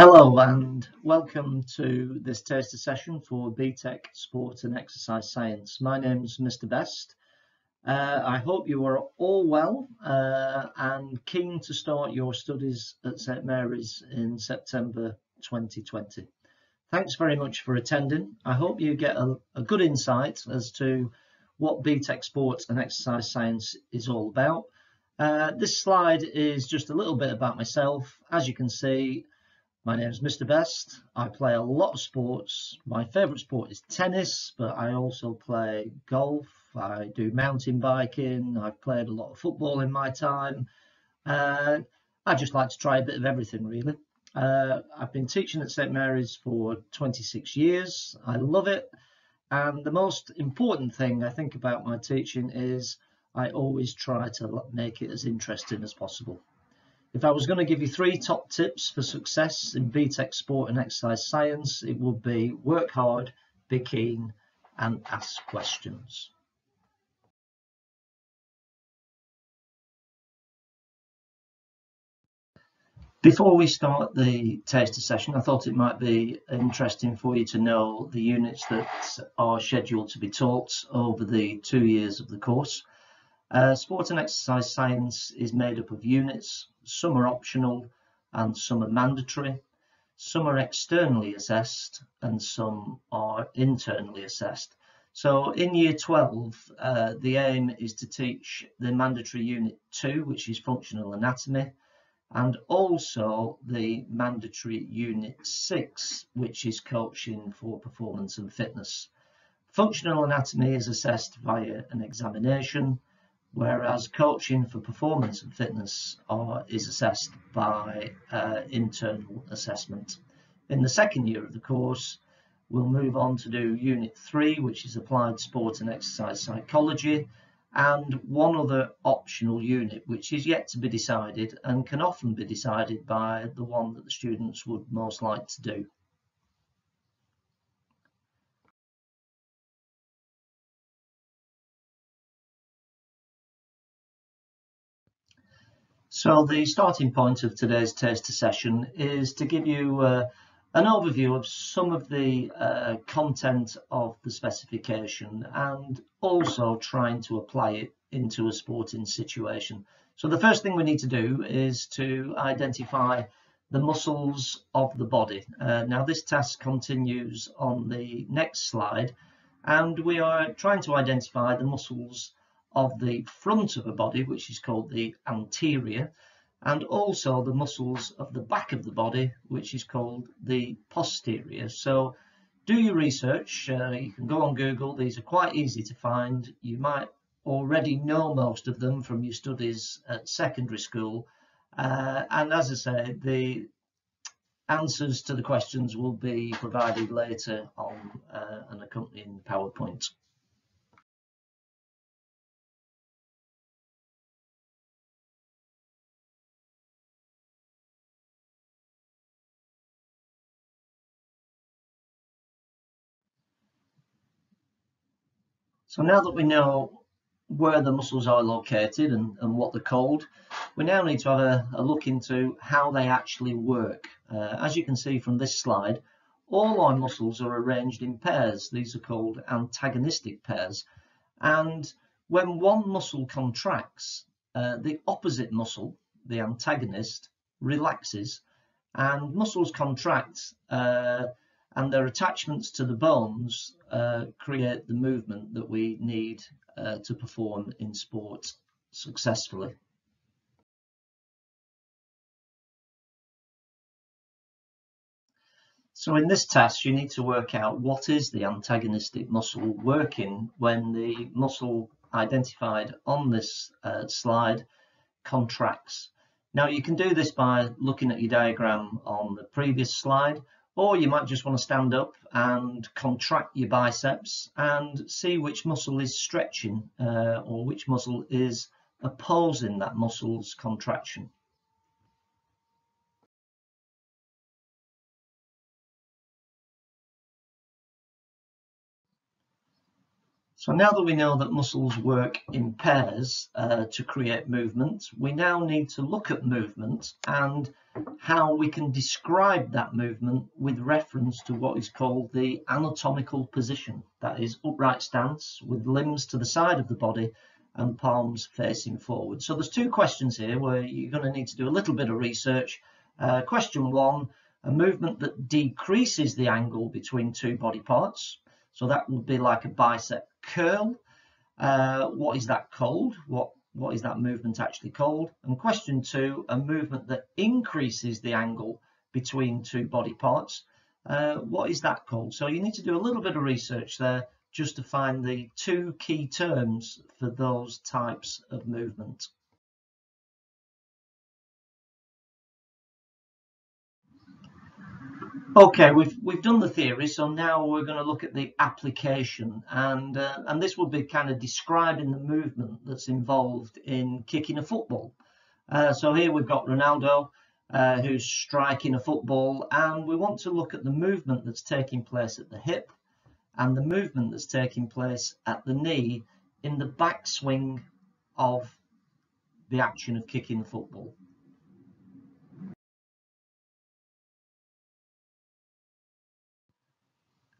Hello and welcome to this taster session for BTEC Sport and Exercise Science. My name is Mr. Best. I hope you are all well and keen to start your studies at St Mary's in September 2020. Thanks very much for attending. I hope you get a good insight as to what BTEC Sport and Exercise Science is all about. This slide is just a little bit about myself. As you can see, my name is Mr. Best. I play a lot of sports. My favourite sport is tennis, but I also play golf. I do mountain biking. I've played a lot of football in my time. I just like to try a bit of everything, really. I've been teaching at St Mary's for 26 years. I love it. And the most important thing I think about my teaching is I always try to make it as interesting as possible. If I was going to give you 3 top tips for success in BTEC Sport and Exercise Science, it would be work hard, be keen, and ask questions. Before we start the taster session, I thought it might be interesting for you to know the units that are scheduled to be taught over the 2 years of the course. Sport and Exercise Science is made up of units. Some are optional and some are mandatory. Some are externally assessed and some are internally assessed. So in year 12, the aim is to teach the mandatory unit 2, which is functional anatomy, and also the mandatory unit 6, which is coaching for performance and fitness. Functional anatomy is assessed via an examination, whereas coaching for performance and fitness is assessed by internal assessment. In the second year of the course, we'll move on to do Unit 3, which is Applied Sport and Exercise Psychology, and one other optional unit, which is yet to be decided and can often be decided by the one that the students would most like to do. So the starting point of today's taster session is to give you an overview of some of the content of the specification and also trying to apply it into a sporting situation. So the first thing we need to do is to identify the muscles of the body. Now this task continues on the next slide, and we are trying to identify the muscles of the front of a body, which is called the anterior, and also the muscles of the back of the body, which is called the posterior. So do your research. You can go on Google. These are quite easy to find. You might already know most of them from your studies at secondary school. And as I say, the answers to the questions will be provided later on an accompanying PowerPoint. So now that we know where the muscles are located and what they're called, we now need to have a look into how they actually work. As you can see from this slide, all our muscles are arranged in pairs. These are called antagonistic pairs. And when one muscle contracts, the opposite muscle, the antagonist, relaxes, and muscles contract and their attachments to the bones create the movement that we need to perform in sport successfully. So in this task, you need to work out what is the antagonistic muscle working when the muscle identified on this slide contracts. Now you can do this by looking at your diagram on the previous slide, or you might just want to stand up and contract your biceps and see which muscle is stretching or which muscle is opposing that muscle's contraction. So now that we know that muscles work in pairs to create movement, we now need to look at movement and how we can describe that movement with reference to what is called the anatomical position. That is upright stance with limbs to the side of the body and palms facing forward. So there's two questions here where you're going to need to do a little bit of research. Question one, a movement that decreases the angle between two body parts. So that would be like a bicep curl. What is that called? What is that movement actually called? And question two, a movement that increases the angle between two body parts. What is that called? So you need to do a little bit of research there just to find the two key terms for those types of movement. Okay, we've done the theory, so now we're going to look at the application, and this will be kind of describing the movement that's involved in kicking a football. So here we've got Ronaldo who's striking a football, and we want to look at the movement that's taking place at the hip and the movement that's taking place at the knee in the backswing of the action of kicking the football.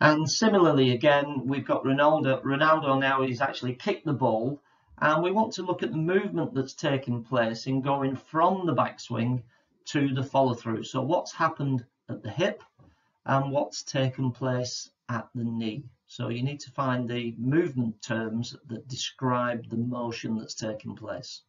And similarly, again, we've got Ronaldo. Ronaldo now is actually kicked the ball, and we want to look at the movement that's taking place in going from the backswing to the follow through. So what's happened at the hip and what's taken place at the knee. So you need to find the movement terms that describe the motion that's taking place.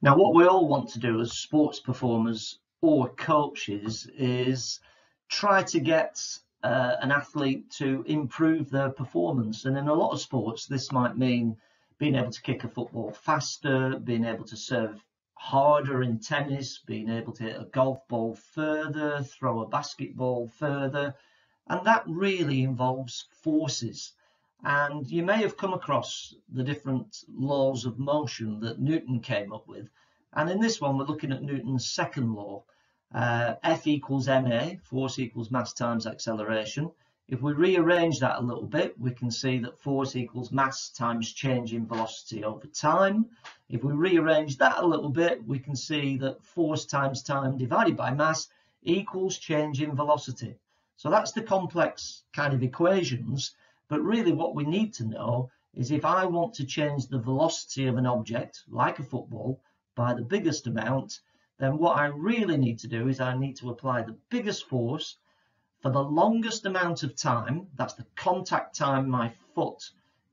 Now, what we all want to do as sports performers or coaches is try to get an athlete to improve their performance. And in a lot of sports, this might mean being able to kick a football faster, being able to serve harder in tennis, being able to hit a golf ball further, throw a basketball further. And that really involves forces. And you may have come across the different laws of motion that Newton came up with. And in this one, we're looking at Newton's second law. F equals ma, force equals mass times acceleration. If we rearrange that a little bit, we can see that force equals mass times change in velocity over time. If we rearrange that a little bit, we can see that force times time divided by mass equals change in velocity. So that's the complex kind of equations. But really what we need to know is if I want to change the velocity of an object, like a football, by the biggest amount, then what I really need to do is I need to apply the biggest force for the longest amount of time. That's the contact time my foot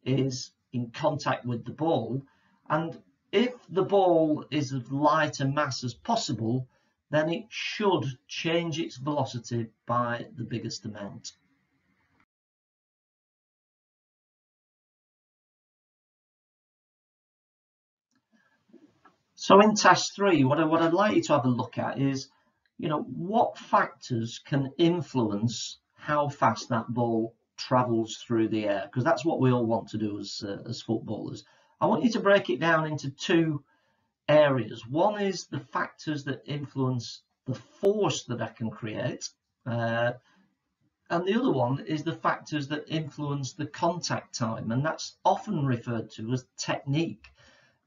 is in contact with the ball. And if the ball is of light and mass as possible, then it should change its velocity by the biggest amount. So in task 3, what I'd like you to have a look at is, what factors can influence how fast that ball travels through the air? Because that's what we all want to do as footballers. I want you to break it down into two areas. One is the factors that influence the force that I can create. And the other one is the factors that influence the contact time. And that's often referred to as technique.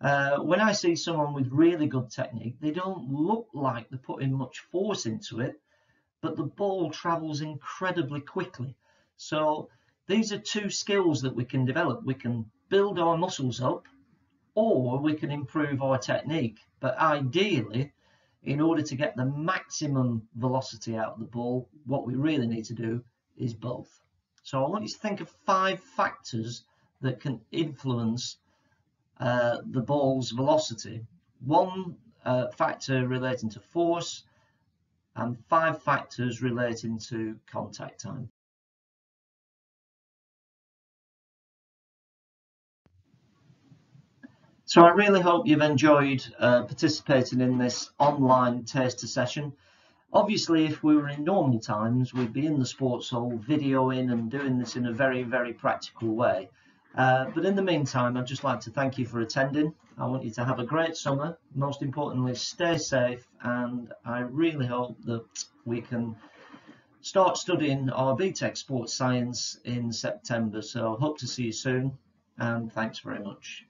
When I see someone with really good technique, they don't look like they're putting much force into it, but the ball travels incredibly quickly. So these are two skills that we can develop. We can build our muscles up, or we can improve our technique. But ideally, in order to get the maximum velocity out of the ball, what we really need to do is both. So I want you to think of 5 factors that can influence the ball's velocity. 1 factor relating to force and 5 factors relating to contact time. So I really hope you've enjoyed participating in this online taster session. Obviously, if we were in normal times, we'd be in the sports hall videoing and doing this in a very, very practical way. But in the meantime, I'd just like to thank you for attending. I want you to have a great summer. Most importantly, stay safe, and I really hope that we can start studying our BTEC Sports Science in September. So hope to see you soon, and thanks very much.